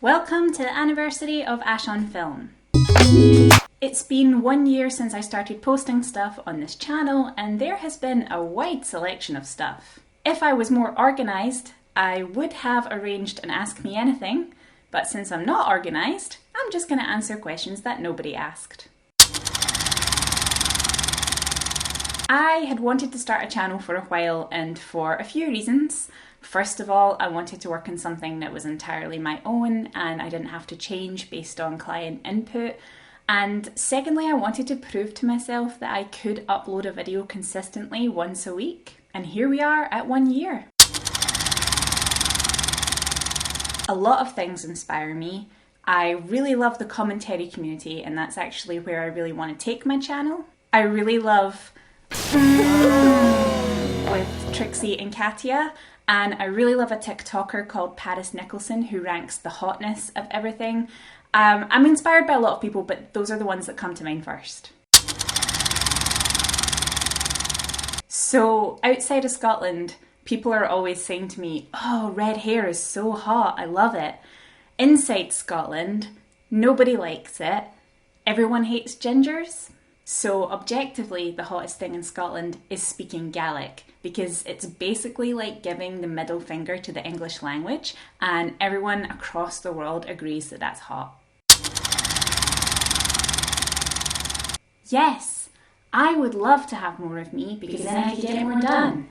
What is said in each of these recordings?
Welcome to the anniversary of Ash on Film. It's been 1 year since I started posting stuff on this channel, and there has been a wide selection of stuff. If I was more organised, I would have arranged an Ask Me Anything, but since I'm not organised, I'm just going to answer questions that nobody asked. I had wanted to start a channel for a while, and for a few reasons. First of all, I wanted to work on something that was entirely my own and I didn't have to change based on client input. And secondly, I wanted to prove to myself that I could upload a video consistently once a week. And here we are at 1 year. A lot of things inspire me. I really love the commentary community, and that's actually where I really want to take my channel. I really love with Trixie and Katia. And I really love a TikToker called Paris Nicholson who ranks the hotness of everything. I'm inspired by a lot of people, but those are the ones that come to mind first. So outside of Scotland, people are always saying to me, "Oh, red hair is so hot, I love it." Inside Scotland, nobody likes it. Everyone hates gingers. So objectively, the hottest thing in Scotland is speaking Gaelic, because it's basically like giving the middle finger to the English language, and everyone across the world agrees that that's hot. Yes, I would love to have more of me, because then I could get more done.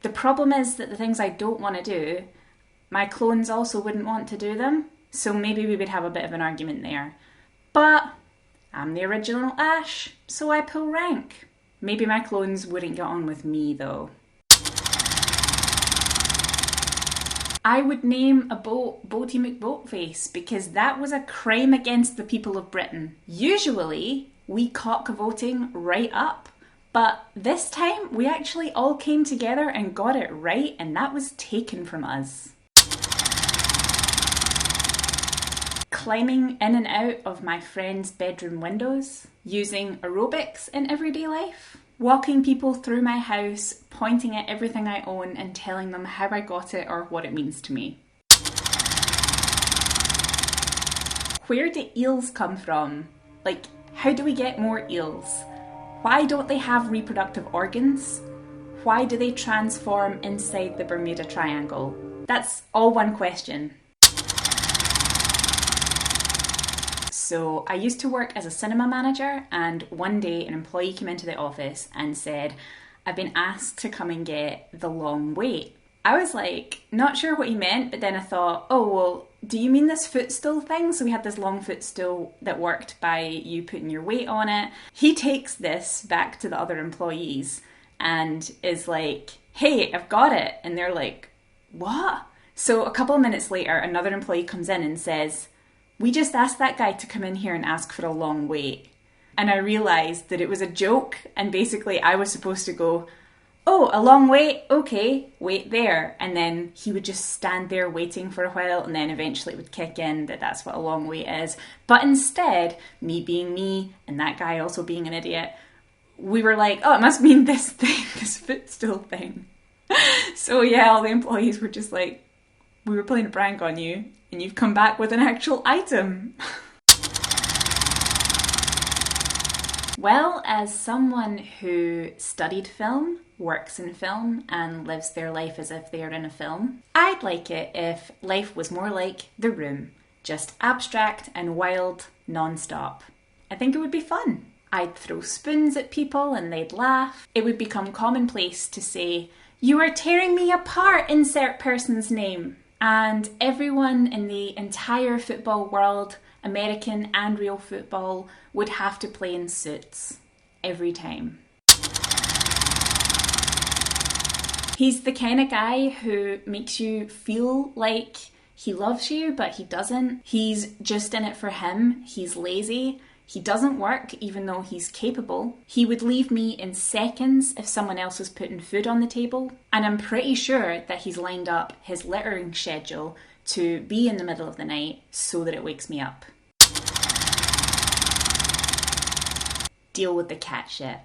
The problem is that the things I don't want to do, my clones also wouldn't want to do them, so maybe we would have a bit of an argument there. But I'm the original Ash, so I pull rank. Maybe my clones wouldn't get on with me though. I would name a boat Boaty McBoatface, because that was a crime against the people of Britain. Usually, we cock voting right up, but this time we actually all came together and got it right, and that was taken from us. Climbing in and out of my friends' bedroom windows, using aerobics in everyday life, walking people through my house, pointing at everything I own and telling them how I got it or what it means to me. Where do eels come from? Like, how do we get more eels? Why don't they have reproductive organs? Why do they transform inside the Bermuda Triangle? That's all one question. So I used to work as a cinema manager, and one day an employee came into the office and said, "I've been asked to come and get The Long Wait." I was like, not sure what he meant, but then I thought, oh, well, do you mean this footstool thing? So we had this long footstool that worked by you putting your weight on it. He takes this back to the other employees and is like, "Hey, I've got it." And they're like, "What?" So a couple of minutes later, another employee comes in and says, "We just asked that guy to come in here and ask for a long wait." And I realised that it was a joke, and basically I was supposed to go, "Oh, a long wait? Okay, wait there." And then he would just stand there waiting for a while, and then eventually it would kick in that that's what a long wait is. But instead, me being me, and that guy also being an idiot, we were like, "Oh, it must mean this thing, this footstool thing." So yeah, all the employees were just like, "We were playing a prank on you, and you've come back with an actual item." Well, as someone who studied film, works in film, and lives their life as if they are in a film, I'd like it if life was more like The Room, just abstract and wild non-stop. I think it would be fun. I'd throw spoons at people and they'd laugh. It would become commonplace to say, "You are tearing me apart, insert person's name." And everyone in the entire football world, American and real football, would have to play in suits. Every time. He's the kind of guy who makes you feel like he loves you, but he doesn't. He's just in it for him. He's lazy. He doesn't work even though he's capable. He would leave me in seconds if someone else was putting food on the table. And I'm pretty sure that he's lined up his littering schedule to be in the middle of the night so that it wakes me up. Deal with the cat shit.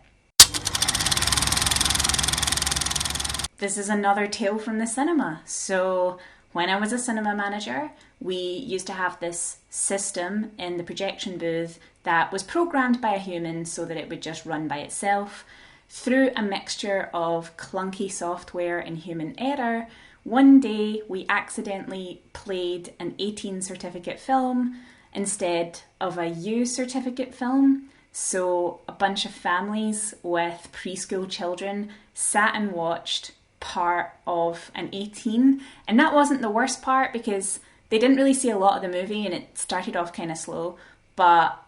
This is another tale from the cinema. So When I was a cinema manager, we used to have this system in the projection booth that was programmed by a human so that it would just run by itself. Through a mixture of clunky software and human error, one day we accidentally played an 18 certificate film instead of a U certificate film. So a bunch of families with preschool children sat and watched part of an 18, and that wasn't the worst part because they didn't really see a lot of the movie and it started off kind of slow, but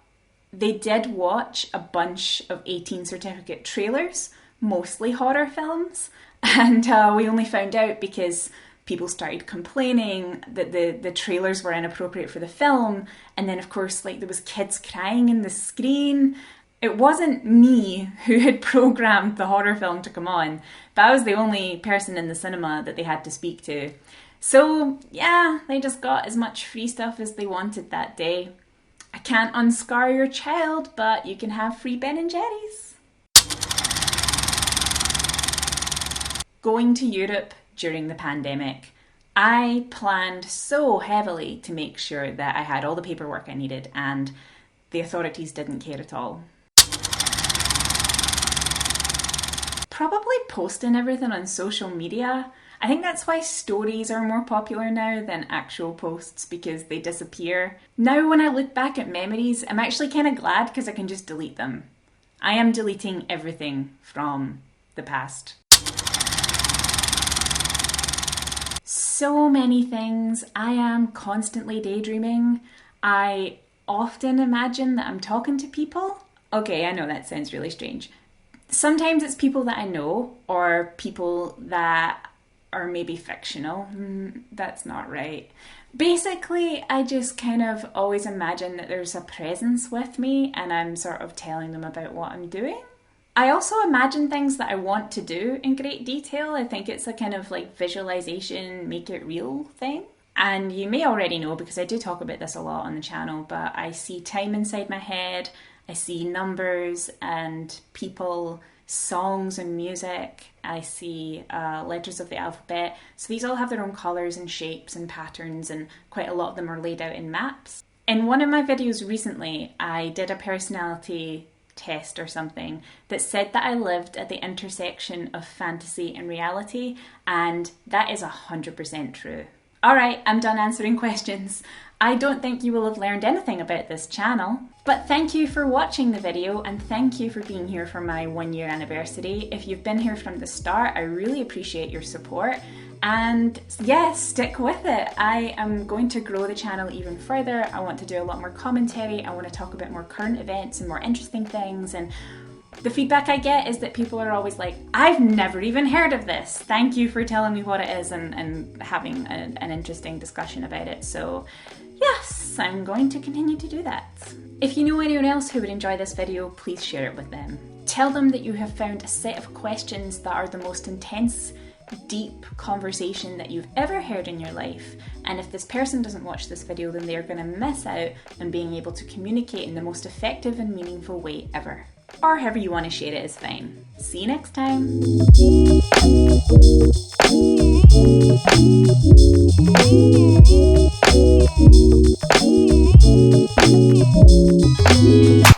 they did watch a bunch of 18 certificate trailers, mostly horror films, and we only found out because people started complaining that the trailers were inappropriate for the film, and then of course like there was kids crying in the screen. It wasn't me who had programmed the horror film to come on, but I was the only person in the cinema that they had to speak to. So yeah, they just got as much free stuff as they wanted that day. I can't unscar your child, but you can have free Ben & Jerry's. Going to Europe during the pandemic. I planned so heavily to make sure that I had all the paperwork I needed, and the authorities didn't care at all. Probably posting everything on social media. I think that's why stories are more popular now than actual posts, because they disappear. Now when I look back at memories, I'm actually kind of glad because I can just delete them. I am deleting everything from the past. So many things. I am constantly daydreaming. I often imagine that I'm talking to people. Okay, I know that sounds really strange. Sometimes it's people that I know or people that are maybe fictional. That's not right. Basically, I just kind of always imagine that there's a presence with me and I'm sort of telling them about what I'm doing. I also imagine things that I want to do in great detail. I think it's a kind of like visualization, make it real thing. And you may already know because I do talk about this a lot on the channel, but I see time inside my head. I see numbers and people, songs and music. I see letters of the alphabet. So these all have their own colours and shapes and patterns, and quite a lot of them are laid out in maps. In one of my videos recently, I did a personality test or something that said that I lived at the intersection of fantasy and reality, and that is 100% true. Alright, I'm done answering questions. I don't think you will have learned anything about this channel, but thank you for watching the video and thank you for being here for my 1 year anniversary. If you've been here from the start, I really appreciate your support. And yes, stick with it. I am going to grow the channel even further. I want to do a lot more commentary. I want to talk about more current events and more interesting things. And the feedback I get is that people are always like, I've never even heard of this. Thank you for telling me what it is and having an interesting discussion about it. So yes, I'm going to continue to do that. If you know anyone else who would enjoy this video, please share it with them. Tell them that you have found a set of questions that are the most intense, deep conversation that you've ever heard in your life, and if this person doesn't watch this video, then they're going to miss out on being able to communicate in the most effective and meaningful way ever. Or however you want to share it is fine. See you next time.